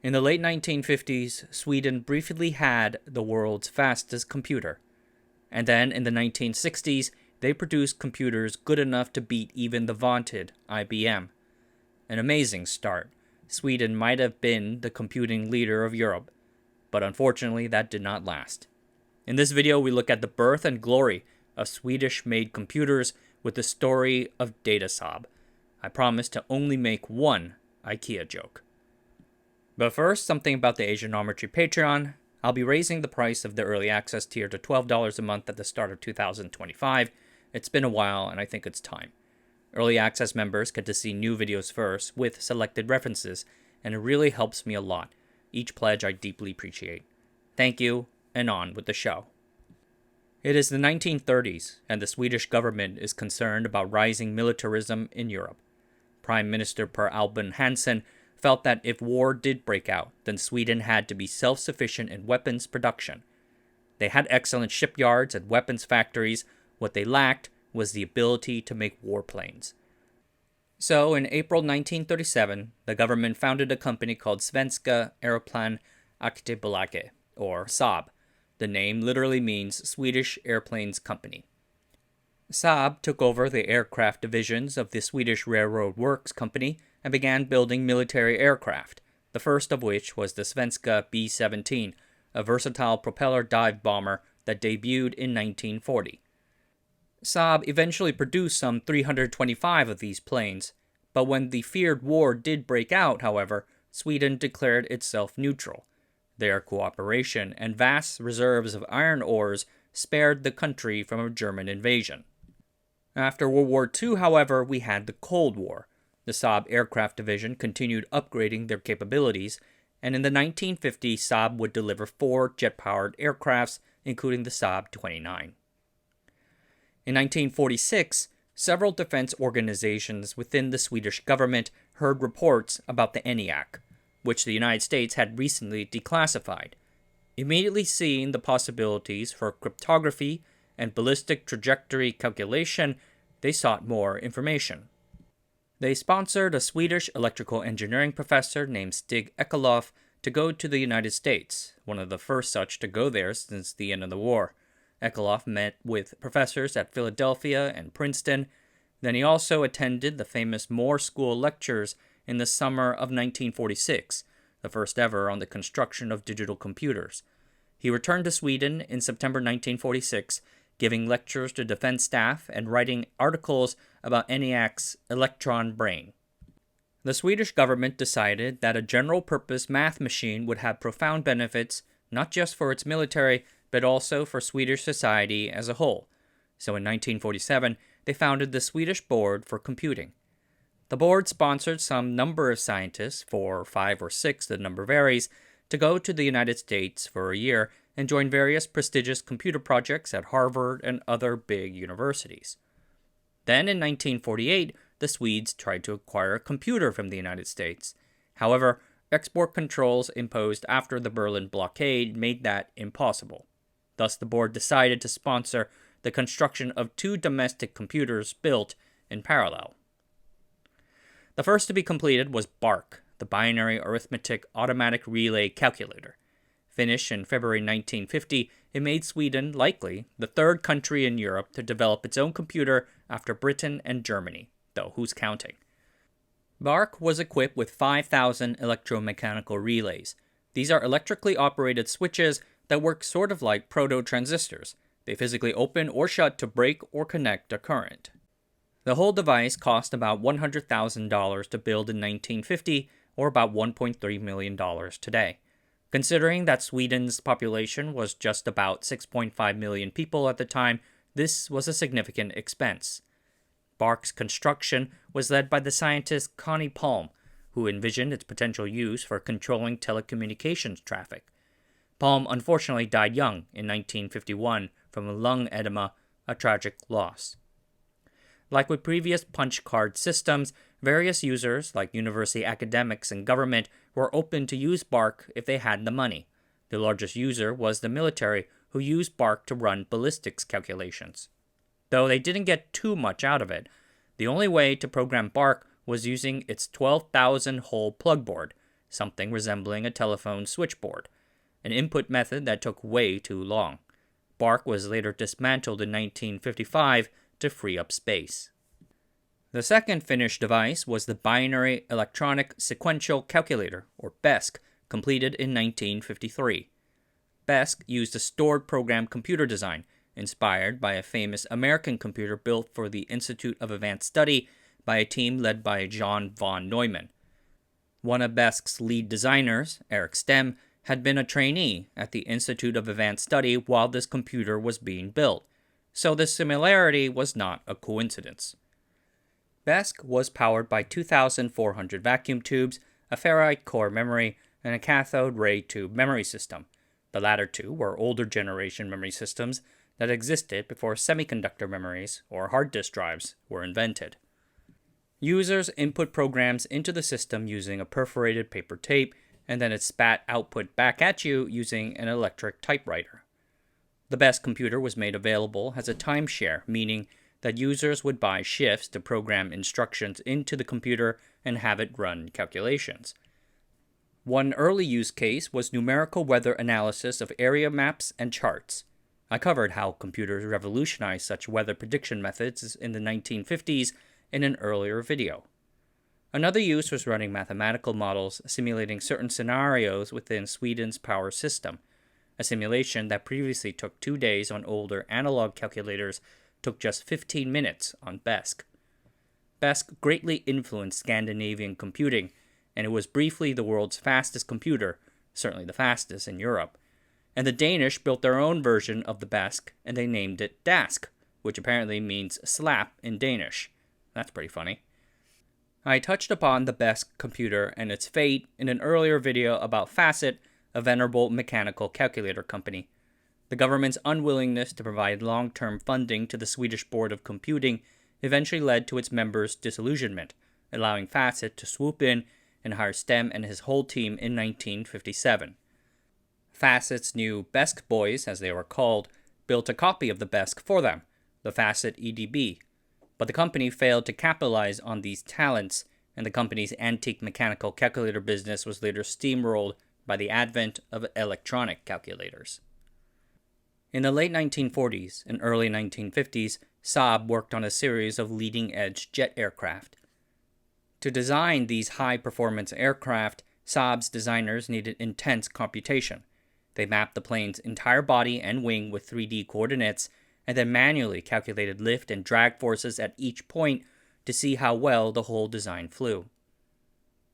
In the late 1950s, Sweden briefly had the world's fastest computer. And then in the 1960s, they produced computers good enough to beat even the vaunted IBM. An amazing start. Sweden might have been the computing leader of Europe, but unfortunately that did not last. In this video, we look at the birth and glory of Swedish-made computers with the story of Datasaab. I promise to only make one IKEA joke. But first, something about the Asianometry Patreon. I'll be raising the price of the early access tier to $12 a month at the start of 2025. It's been a while, and I think it's time. Early access members get to see new videos first with selected references, and it really helps me a lot. Each pledge I deeply appreciate. Thank you, and on with the show. It is the 1930s, and the Swedish government is concerned about rising militarism in Europe. Prime Minister Per Albin Hansson felt that if war did break out, then Sweden had to be self-sufficient in weapons production. They had excellent shipyards and weapons factories. What they lacked was the ability to make warplanes. So, in April 1937, the government founded a company called Svenska Aeroplan Aktiebolaget, or Saab. The name literally means Swedish Airplanes Company. Saab took over the aircraft divisions of the Swedish Railroad Works Company and began building military aircraft, the first of which was the Svenska B-17, a versatile propeller dive bomber that debuted in 1940. Saab eventually produced some 325 of these planes, but when the feared war did break out, however, Sweden declared itself neutral. Their cooperation and vast reserves of iron ores spared the country from a German invasion. After World War II, however, we had the Cold War. The Saab aircraft division continued upgrading their capabilities, and in the 1950s, Saab would deliver 4 jet-powered aircrafts, including the Saab 29. In 1946, several defense organizations within the Swedish government heard reports about the ENIAC, which the United States had recently declassified. Immediately seeing the possibilities for cryptography and ballistic trajectory calculation, they sought more information. They sponsored a Swedish electrical engineering professor named Stig Ekelof to go to the United States, one of the first such to go there since the end of the war. Ekelof met with professors at Philadelphia and Princeton. Then he also attended the famous Moore School lectures in the summer of 1946, the first ever on the construction of digital computers. He returned to Sweden in September 1946, giving lectures to defense staff and writing articles about ENIAC's electron brain. The Swedish government decided that a general-purpose math machine would have profound benefits, not just for its military, but also for Swedish society as a whole. So in 1947, they founded the Swedish Board for Computing. The board sponsored some number of scientists, 4, 5, or 6, the number varies, to go to the United States for a year and join various prestigious computer projects at Harvard and other big universities. Then in 1948, the Swedes tried to acquire a computer from the United States. However, export controls imposed after the Berlin blockade made that impossible. Thus, the board decided to sponsor the construction of 2 domestic computers built in parallel. The first to be completed was BARC, the Binary Arithmetic Automatic Relay Calculator. Finished in February 1950, it made Sweden, likely, the 3rd country in Europe to develop its own computer after Britain and Germany, though who's counting? BARC was equipped with 5,000 electromechanical relays. These are electrically operated switches that work sort of like proto-transistors. They physically open or shut to break or connect a current. The whole device cost about $100,000 to build in 1950, or about $1.3 million today. Considering that Sweden's population was just about 6.5 million people at the time, this was a significant expense. BARC's construction was led by the scientist Connie Palm, who envisioned its potential use for controlling telecommunications traffic. Palm unfortunately died young in 1951 from a lung edema, a tragic loss. Like with previous punch card systems, various users, like university academics and government, were open to use BARC if they had the money. The largest user was the military, who used BARC to run ballistics calculations. Though they didn't get too much out of it, the only way to program BARC was using its 12,000-hole plug board, something resembling a telephone switchboard, an input method that took way too long. BARC was later dismantled in 1955 to free up space. The second finished device was the Binary Electronic Sequential Calculator, or BESC, completed in 1953. BESC used a stored program computer design, inspired by a famous American computer built for the Institute of Advanced Study by a team led by John von Neumann. One of BESC's lead designers, Eric Stem, had been a trainee at the Institute of Advanced Study while this computer was being built, so the similarity was not a coincidence. BESC was powered by 2,400 vacuum tubes, a ferrite core memory, and a cathode ray tube memory system. The latter two were older generation memory systems that existed before semiconductor memories, or hard disk drives, were invented. Users input programs into the system using a perforated paper tape, and then it spat output back at you using an electric typewriter. The BESC computer was made available as a timeshare, meaning that users would buy shifts to program instructions into the computer and have it run calculations. One early use case was numerical weather analysis of area maps and charts. I covered how computers revolutionized such weather prediction methods in the 1950s in an earlier video. Another use was running mathematical models simulating certain scenarios within Sweden's power system. A simulation that previously took 2 days on older analog calculators took just 15 minutes on BESC. BESC greatly influenced Scandinavian computing, and it was briefly the world's fastest computer, certainly the fastest in Europe. And the Danish built their own version of the BESC, and they named it Dask, which apparently means slap in Danish. That's pretty funny. I touched upon the BESC computer and its fate in an earlier video about Facit, a venerable mechanical calculator company. The government's unwillingness to provide long-term funding to the Swedish Board of Computing eventually led to its members' disillusionment, allowing Facit to swoop in and hire Stem and his whole team in 1957. Facit's new BESC boys, as they were called, built a copy of the BESC for them, the Facit EDB. But the company failed to capitalize on these talents, and the company's antique mechanical calculator business was later steamrolled by the advent of electronic calculators. In the late 1940s and early 1950s, Saab worked on a series of leading-edge jet aircraft. To design these high-performance aircraft, Saab's designers needed intense computation. They mapped the plane's entire body and wing with 3D coordinates, and then manually calculated lift and drag forces at each point to see how well the whole design flew.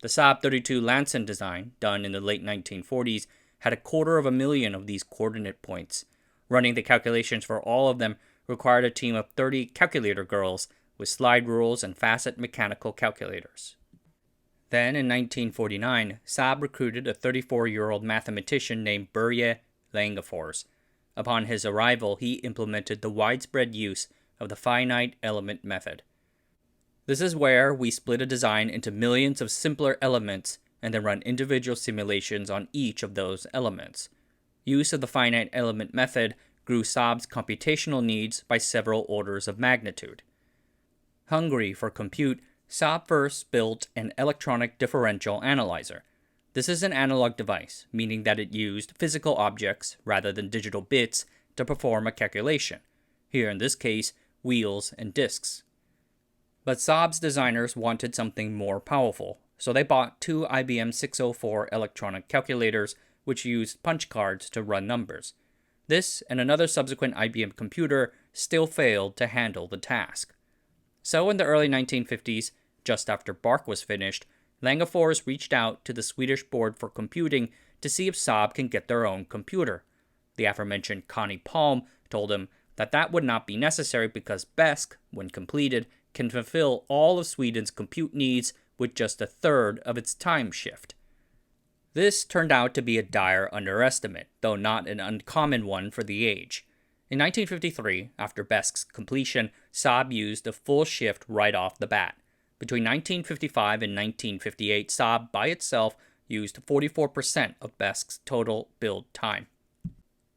The Saab 32 Lansen design, done in the late 1940s, had 250,000 of these coordinate points. Running the calculations for all of them required a team of 30 calculator girls with slide rules and Facit mechanical calculators. Then, in 1949, Saab recruited a 34-year-old mathematician named Börje Langefors. Upon his arrival, he implemented the widespread use of the finite element method. This is where we split a design into millions of simpler elements and then run individual simulations on each of those elements. Use of the finite element method grew Saab's computational needs by several orders of magnitude. Hungry for compute, Saab first built an electronic differential analyzer. This is an analog device, meaning that it used physical objects rather than digital bits to perform a calculation, here in this case, wheels and disks. But Saab's designers wanted something more powerful, so they bought 2 IBM 604 electronic calculators which used punch cards to run numbers. This and another subsequent IBM computer still failed to handle the task. So in the early 1950s, just after BARC was finished, Langefors reached out to the Swedish Board for Computing to see if Saab can get their own computer. The aforementioned Connie Palm told him that that would not be necessary because BESC, when completed, can fulfill all of Sweden's compute needs with just a third of its time shift. This turned out to be a dire underestimate, though not an uncommon one for the age. In 1953, after BESC's completion, Saab used a full shift right off the bat. Between 1955 and 1958, Saab by itself used 44% of BESC's total build time.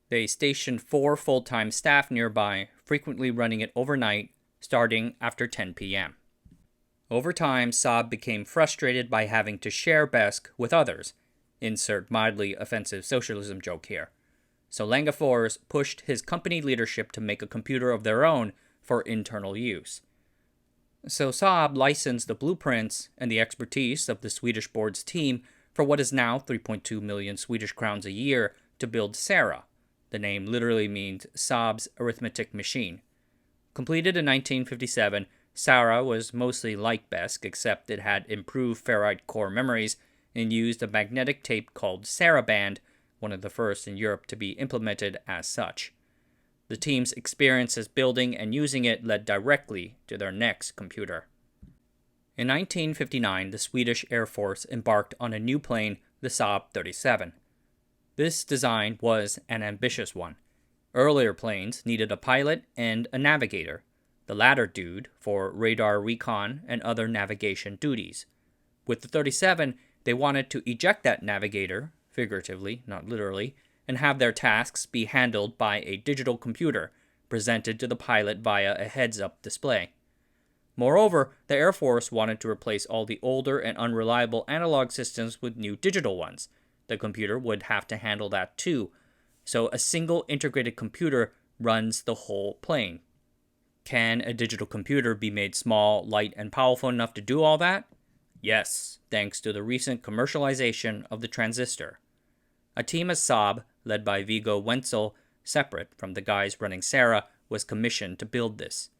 They stationed 4 full-time staff nearby, frequently running it overnight, starting after 10 p.m. Over time, Saab became frustrated by having to share BESC with others. Insert mildly offensive socialism joke here. So Langefors pushed his company leadership to make a computer of their own for internal use. So Saab licensed the blueprints and the expertise of the Swedish board's team for what is now 3.2 million Swedish crowns a year to build Sara. The name literally means Saab's arithmetic machine. Completed in 1957, Sara was mostly like BESC, except it had improved ferrite core memories and used a magnetic tape called Saraband, one of the first in Europe to be implemented as such. The team's experiences building and using it led directly to their next computer. In 1959, the Swedish Air Force embarked on a new plane, the Saab 37. This design was an ambitious one. Earlier planes needed a pilot and a navigator, the latter dude for radar recon and other navigation duties. With the 37, they wanted to eject that navigator, figuratively, not literally, and have their tasks be handled by a digital computer presented to the pilot via a heads-up display. Moreover, the Air Force wanted to replace all the older and unreliable analog systems with new digital ones. The computer would have to handle that too, so a single integrated computer runs the whole plane. Can a digital computer be made small, light, and powerful enough to do all that? Yes, thanks to the recent commercialization of the transistor. A team at Saab, led by Viggo Wenzel, separate from the guys running Sara, was commissioned to build this.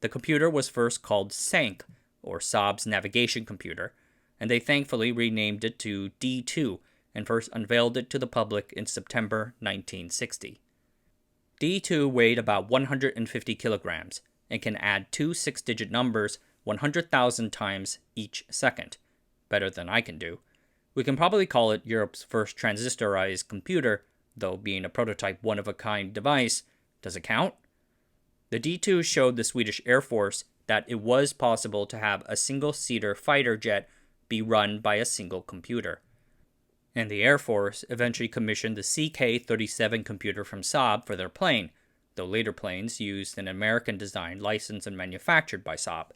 The computer was first called SANC, or Saab's navigation computer, and they thankfully renamed it to D2 and first unveiled it to the public in September 1960. D2 weighed about 150 kilograms and can add two 6-digit numbers 100,000 times each second. Better than I can do. We can probably call it Europe's first transistorized computer, though being a prototype one-of-a-kind device, does it count? The D2 showed the Swedish Air Force that it was possible to have a single-seater fighter jet be run by a single computer. And the Air Force eventually commissioned the CK-37 computer from Saab for their plane, though later planes used an American design licensed and manufactured by Saab.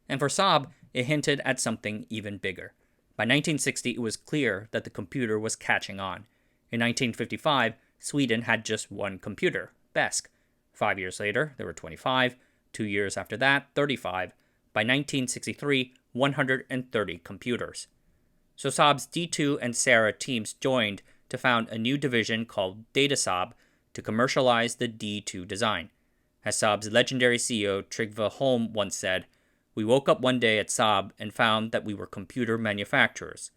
And for Saab, it hinted at something even bigger. By 1960, it was clear that the computer was catching on. In 1955, Sweden had just one computer, BESC. 5 years later, there were 25. 2 years after that, 35. By 1963, 130 computers. So Saab's D2 and Sara teams joined to found a new division called Data Saab to commercialize the D2 design. As Saab's legendary CEO Trygve Holm once said, "We woke up one day at Saab and found that we were computer manufacturers."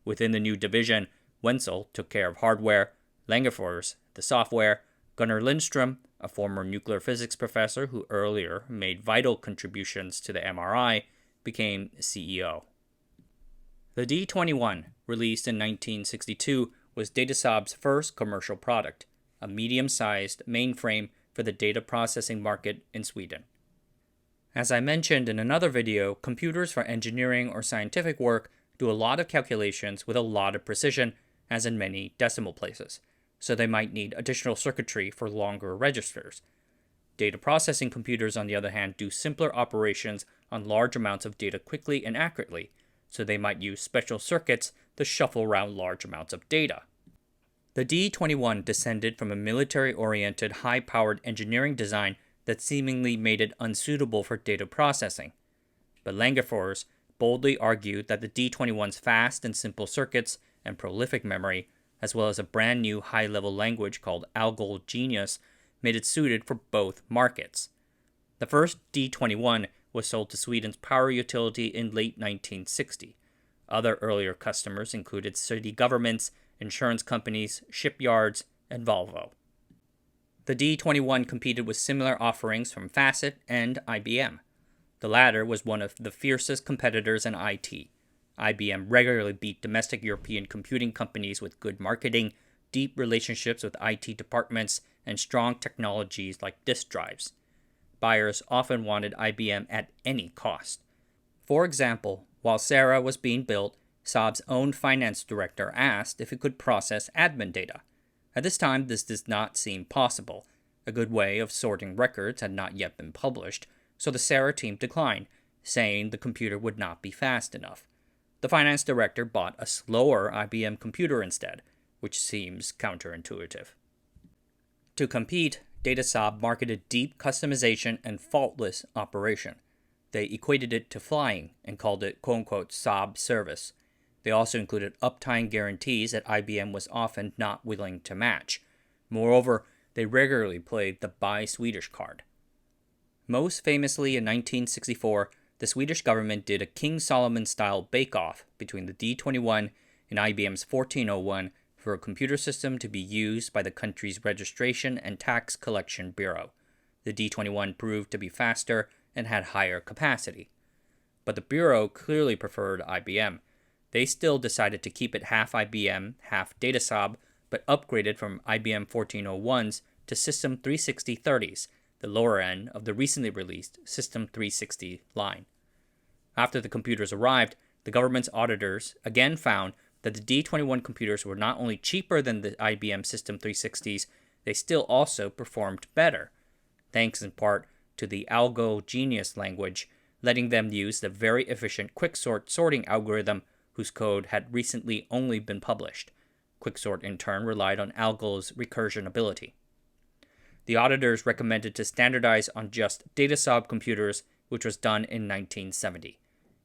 Within the new division, Wenzel took care of hardware, Langefors, the software, Gunnar Lindström, a former nuclear physics professor who earlier made vital contributions to the MRI, became CEO. The D21, released in 1962, was Data Saab's first commercial product, a medium-sized mainframe for the data processing market in Sweden. As I mentioned in another video, computers for engineering or scientific work do a lot of calculations with a lot of precision, as in many decimal places, so they might need additional circuitry for longer registers. Data processing computers, on the other hand, do simpler operations on large amounts of data quickly and accurately, so they might use special circuits to shuffle around large amounts of data. The D21 descended from a military-oriented, high-powered engineering design that seemingly made it unsuitable for data processing. But Langefors boldly argued that the D21's fast and simple circuits and prolific memory, as well as a brand new high-level language called Algol Genius, made it suited for both markets. The first D21 was sold to Sweden's power utility in late 1960. Other earlier customers included city governments, insurance companies, shipyards, and Volvo. The D21 competed with similar offerings from Facet and IBM. The latter was one of the fiercest competitors in IT. IBM regularly beat domestic European computing companies with good marketing, deep relationships with IT departments, and strong technologies like disk drives. Buyers often wanted IBM at any cost. For example, while Sara was being built, Saab's own finance director asked if it could process admin data. At this time, this does not seem possible. A good way of sorting records had not yet been published, so the Sara team declined, saying the computer would not be fast enough. The finance director bought a slower IBM computer instead, which seems counterintuitive. To compete, Datasob marketed deep customization and faultless operation. They equated it to flying and called it quote-unquote Sob service. They also included uptime guarantees that IBM was often not willing to match. Moreover, they regularly played the buy Swedish card. Most famously in 1964, the Swedish government did a King Solomon-style bake-off between the D21 and IBM's 1401 for a computer system to be used by the country's Registration and Tax Collection Bureau. The D21 proved to be faster and had higher capacity. But the Bureau clearly preferred IBM. They still decided to keep it half IBM, half Datasob, but upgraded from IBM 1401s to System 36030s, the lower end of the recently released System 360 line. After the computers arrived, the government's auditors again found that the D21 computers were not only cheaper than the IBM System 360s, they still also performed better, thanks in part to the Algo Genius language, letting them use the very efficient quicksort sorting algorithm whose code had recently only been published. Quicksort in turn relied on Algo's recursion ability. The auditors recommended to standardize on just Datasob computers, which was done in 1970.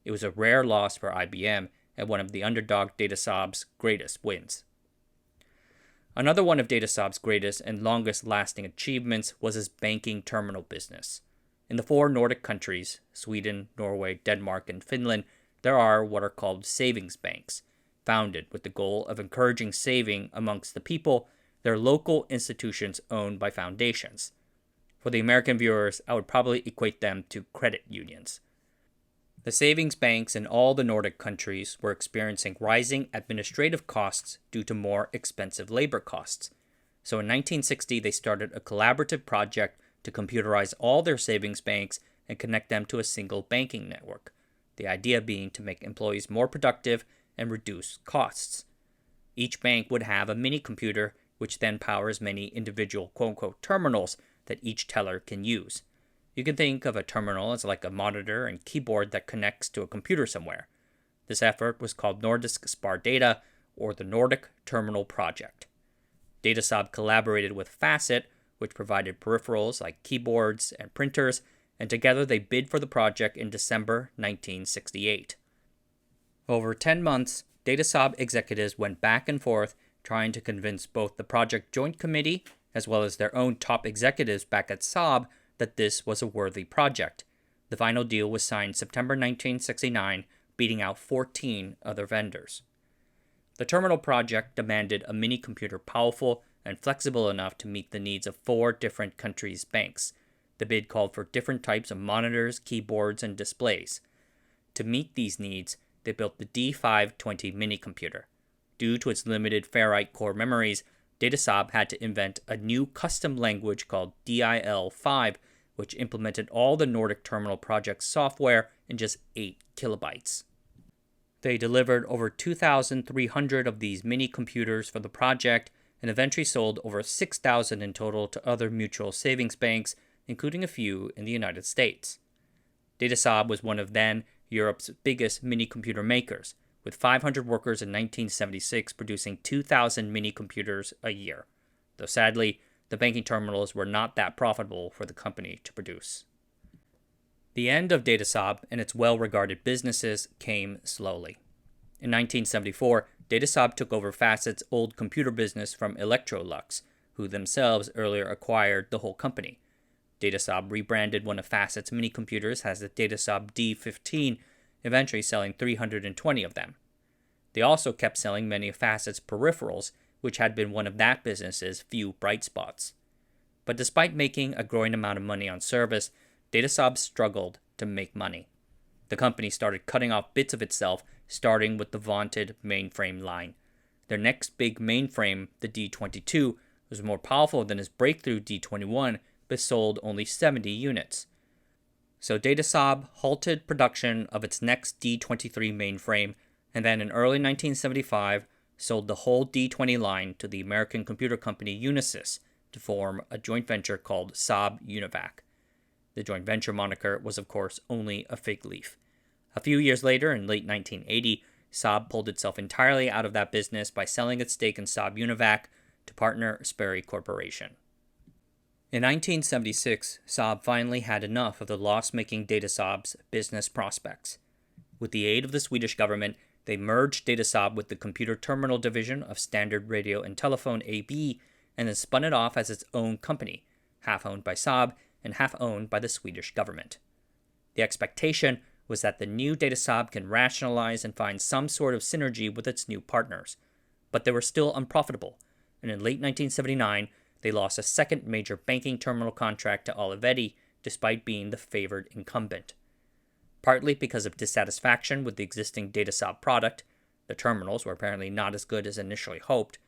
It was a rare loss for IBM and one of the underdog Datasob's greatest wins. Another one of Datasob's greatest and longest-lasting achievements was his banking terminal business. In the 4 Nordic countries, Sweden, Norway, Denmark, and Finland, there are what are called savings banks, founded with the goal of encouraging saving amongst the people. They're local institutions owned by foundations. For the American viewers, I would probably equate them to credit unions. The savings banks in all the Nordic countries were experiencing rising administrative costs due to more expensive labor costs. So in 1960, they started a collaborative project to computerize all their savings banks and connect them to a single banking network. The idea being to make employees more productive and reduce costs. Each bank would have a mini computer, which then powers many individual quote-unquote terminals that each teller can use. You can think of a terminal as like a monitor and keyboard that connects to a computer somewhere. This effort was called Nordisk Spar Data, or the Nordic Terminal Project. Datasob collaborated with Facet, which provided peripherals like keyboards and printers, and together they bid for the project in December 1968. Over 10 months, Datasob executives went back and forth trying to convince both the Project Joint Committee as well as their own top executives back at Saab that this was a worthy project. The final deal was signed September 1969, beating out 14 other vendors. The terminal project demanded a mini-computer powerful and flexible enough to meet the needs of 4 different countries' banks. The bid called for different types of monitors, keyboards, and displays. To meet these needs, they built the D520 mini-computer. Due to its limited ferrite core memories, Datasob had to invent a new custom language called DIL5, which implemented all the Nordic Terminal Project software in just 8 kilobytes. They delivered over 2,300 of these mini-computers for the project and eventually sold over 6,000 in total to other mutual savings banks, including a few in the United States. Datasob was one of then Europe's biggest mini-computer makers, with 500 workers in 1976 producing 2,000 mini-computers a year, though sadly, the banking terminals were not that profitable for the company to produce. The end of Datasob and its well-regarded businesses came slowly. In 1974, Datasob took over Facet's old computer business from Electrolux, who themselves earlier acquired the whole company. Datasob rebranded one of Facet's mini-computers as the Datasob D15, eventually selling 320 of them. They also kept selling many of Facet's peripherals, which had been one of that business's few bright spots. But despite making a growing amount of money on service, Datasob struggled to make money. The company started cutting off bits of itself, starting with the vaunted mainframe line. Their next big mainframe, the D22, was more powerful than his breakthrough D21, but sold only 70 units. So Datasob halted production of its next D23 mainframe, and then in early 1975 sold the whole D20 line to the American computer company Unisys to form a joint venture called Saab Univac. The joint venture moniker was, of course, only a fig leaf. A few years later, in late 1980, Saab pulled itself entirely out of that business by selling its stake in Saab Univac to partner Sperry Corporation. In 1976, Saab finally had enough of the loss-making Datasaab's business prospects. With the aid of the Swedish government, they merged Datasaab with the computer terminal division of Standard Radio and Telephone AB and then spun it off as its own company, half owned by Saab and half owned by the Swedish government. The expectation was that the new Datasaab can rationalize and find some sort of synergy with its new partners, but they were still unprofitable, and in late 1979, they lost a second major banking terminal contract to Olivetti despite being the favored incumbent. Partly because of dissatisfaction with the existing Datasaab product, the terminals were apparently not as good as initially hoped,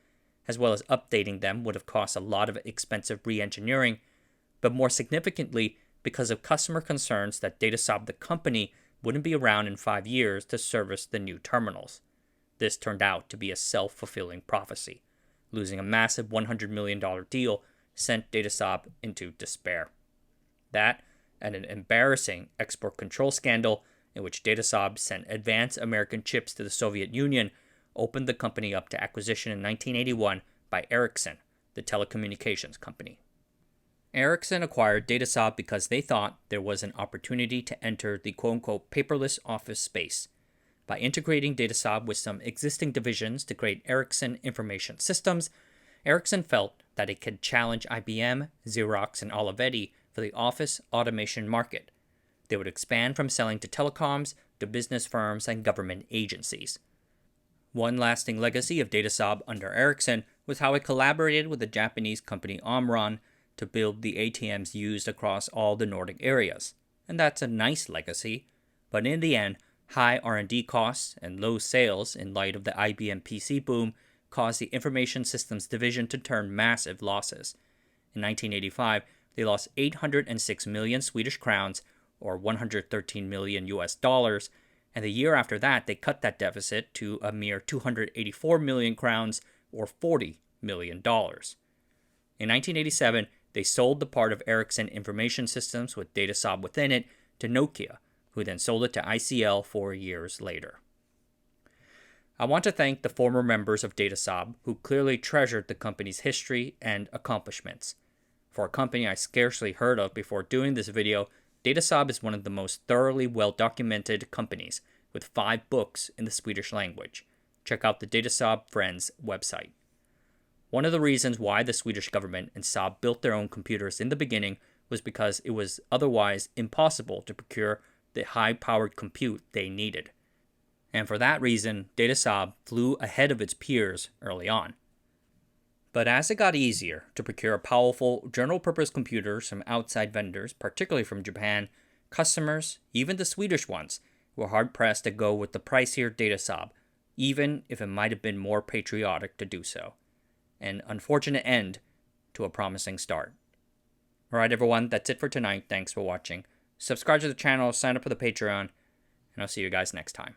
as well as updating them would have cost a lot of expensive re-engineering, but more significantly because of customer concerns that Datasaab the company wouldn't be around in 5 years to service the new terminals. This turned out to be a self-fulfilling prophecy. Losing a massive $100 million deal sent Datasaab into despair. That, and an embarrassing export control scandal in which Datasaab sent advanced American chips to the Soviet Union, opened the company up to acquisition in 1981 by Ericsson, the telecommunications company. Ericsson acquired Datasaab because they thought there was an opportunity to enter the quote-unquote paperless office space. By integrating Datasaab with some existing divisions to create Ericsson Information Systems, Ericsson felt that it could challenge IBM, Xerox, and Olivetti for the office automation market. They would expand from selling to telecoms to business firms and government agencies. One lasting legacy of Datasaab under Ericsson was how it collaborated with the Japanese company Omron to build the ATMs used across all the Nordic areas. And that's a nice legacy, but in the end, high R&D costs and low sales in light of the IBM PC boom caused the Information Systems division to turn massive losses. In 1985, they lost 806 million Swedish crowns, or 113 million US dollars, and the year after that, they cut that deficit to a mere 284 million crowns, or $40 million. In 1987, they sold the part of Ericsson Information Systems with Datasaab within it to Nokia, who then sold it to ICL 4 years later. I want to thank the former members of Datasaab who clearly treasured the company's history and accomplishments. For a company I scarcely heard of before doing this video, Datasaab is one of the most thoroughly well-documented companies, with 5 books in the Swedish language. Check out the Datasaab Friends website. One of the reasons why the Swedish government and Saab built their own computers in the beginning was because it was otherwise impossible to procure the high-powered compute they needed. And for that reason, Datasaab flew ahead of its peers early on. But as it got easier to procure powerful general-purpose computers from outside vendors, particularly from Japan, customers, even the Swedish ones, were hard-pressed to go with the pricier Datasaab, even if it might have been more patriotic to do so. An unfortunate end to a promising start. Alright everyone, that's it for tonight. Thanks for watching. Subscribe to the channel, sign up for the Patreon, and I'll see you guys next time.